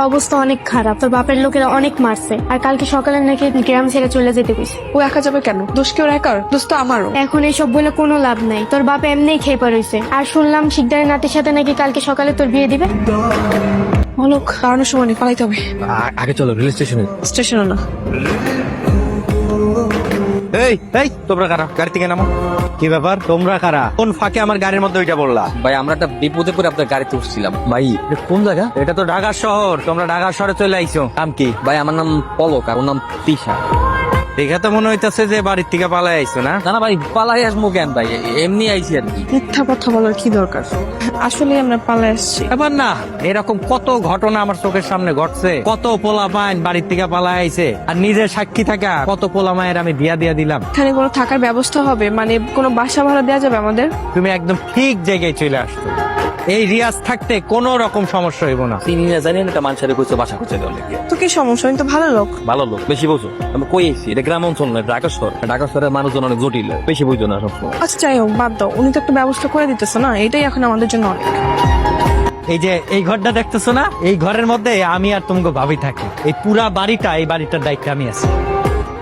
অবস্থা অনেক খারাপ, তোর বাপের লোকেরা অনেক মারছে, আর কালকে সকালে নাকি গ্রাম ছেড়ে চলে যেতে কইছে। ও একা যাবে কেন? দোষ কি ওর একার? দোষ তো আমারও। এখন এইসব বলে কোনো লাভ নাই, তোর বাপ এমনিই খেয়ে পড়েছে। আর শুনলাম শিকদারের নাতির সাথে নাকি কালকে সকালে তোর বিয়ে দিবে। অলোক, দাঁড়ানোর সময় নেই, পালাইতে হবে। আগে চলো রেল স্টেশনে। স্টেশনে না। এই এই তোমরা কারা? গাড়ি থেকে নামো। কি ব্যাপার? তোমরা কারা? কোন ফাঁকে আমার গাড়ির মধ্যে ওইটা বললা? ভাই আমরা একটা বিপদে পড়ে আপনার গাড়িতে উঠছিলাম। ভাই এটা কোন জায়গা? এটা তো ঢাকা শহর, তোমরা ঢাকা শহরে চলে আইছো। নাম কি? ভাই আমার নাম পলক আর ওর নাম তিশা। দেখে তো মনে হইতাছে যে বাড়ির থেকে পালাই আইছো না? না না ভাই, পালাই আসবো কেন ভাই, এমনি আইছি আর কি। মিথ্যা কথা বলার কি দরকার? আসলে আমরা পালাই আসছি। এবার না, এরকম কত ঘটনা আমার চোখের সামনে ঘটছে। কত পোলা মায়ের বাড়ির থেকে পালাই আইছে, আর নিজের সাক্ষী থাকা কত পোলা মায়ের আমি বিয়া দিয়া দিলাম। এখানে কোনো থাকার ব্যবস্থা হবে? মানে কোনো বাসা ভাড়া দেওয়া যাবে আমাদের? তুমি একদম ঠিক জায়গায় চলে আসছো। এই রিয়াজ থাকতে কোনো রকম সমস্যা হইব না। চিনি না জানি না, এটা মানুষের কইছে বাসা করছে দলে। তো কি সমস্যা? আমি তো ভালো লোক। ভালো লোক বেশি বুঝো, আমি কই আইছি এটা গ্রাম অঞ্চল নয়, ঢাকা শহর। ঢাকা শহরের মানুষজন অনেক জটিল, বেশি বুঝো না সবসময়। আচ্ছা যাই হোক, বাদ দাও। উনি তো একটা ব্যবস্থা করে দিতেছে না, এটাই এখন আমাদের জন্য অনেক। এই যে এই ঘরটা দেখতেছো না, এই ঘরের মধ্যে আমি আর তুমি ভাবি থাকি। এই পুরা বাড়িটা, এই বাড়িটার দায়িত্ব আমি আছি।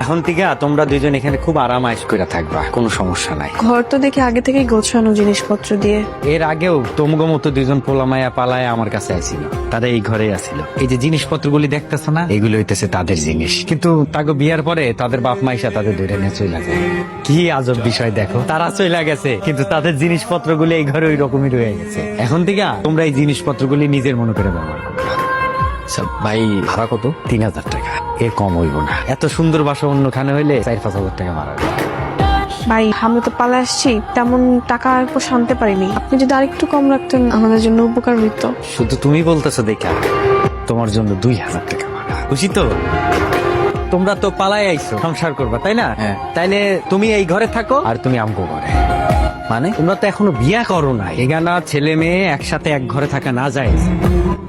এখন থেকে তোমরা দুজন এখানে খুব আরাম আয়েশ করে থাকবা, কোনো সমস্যা নাই। ঘর তো দেখি আগে থেকেই গোছানো জিনিসপত্র দিয়ে। এর আগেও তোমগো মতো দুজন পোলামায়া পালায় আমার কাছে আসছিল, তারা এই ঘরে আসছিল। এই যে জিনিসপত্রগুলি দেখতেছো না, এগুলো হইতেছে তাদের জিনিস। কিন্তু তাকে বিয়ার পরে তাদের বাপ মাইসা তাদের ধরে নিয়ে চলে যায়। কি আজব বিষয় দেখো, তারা চলে গেছে কিন্তু তাদের জিনিসপত্রগুলি এই ঘরে ওই রকমই রয়ে গেছে। এখন থেকে তোমরা এই জিনিসপত্রগুলি নিজের মনে করে ব্যবহার করবে। ভাই ভাড়া কত? 3000 টাকা, এর কম হইব না। এত সুন্দর বাসা অন্যখানে হইলে 4-5 হাজার টাকা মারা যাবে। ভাই আমরা তো পালাই আসছি, তেমন টাকা আর শানতে পারিনি। আপনি যদি আরেকটু কম রাখতেন আমাদের জন্য উপকার হইতো। শুধু তুমি বলতেছো দেখা, তোমার জন্য 2000 টাকা মারা। খুশি তো? তোমরা তো পালাই আইছো সংসার করবা, তাই না? হ্যাঁ। তাইলে তুমি এই ঘরে থাকো আর তুমি আমগো ঘরে। মানে তোমরা তো এখনো বিয়া করো না, এগানা ছেলে মেয়ে একসাথে এক ঘরে থাকা না যায়।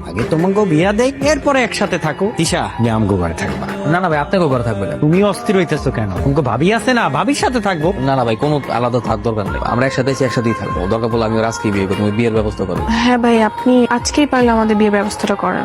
আগে তোমাকে বিয়া দেয়, এরপরে একসাথে থাকো। তিশা, তুমি আমগো ঘরে থাকবা। না না ভাই, আপনাকেও ঘরে থাকবে না। তুমি অস্থির হইতেছো কেন? তোমাকে ভাবি আছে না, ভাবির সাথে থাকবো। না না ভাই, কোনো আলাদা থাক দরকার নেই, আমরা একসাথে আছি, একসাথেই থাকবো। দরকার পড়লে আমি ওর আজকেই বিয়ে করবো, তুমি বিয়ের ব্যবস্থা করো। হ্যাঁ ভাই, আপনি আজকেই পারলে আমাদের বিয়ের ব্যবস্থাটা করেন।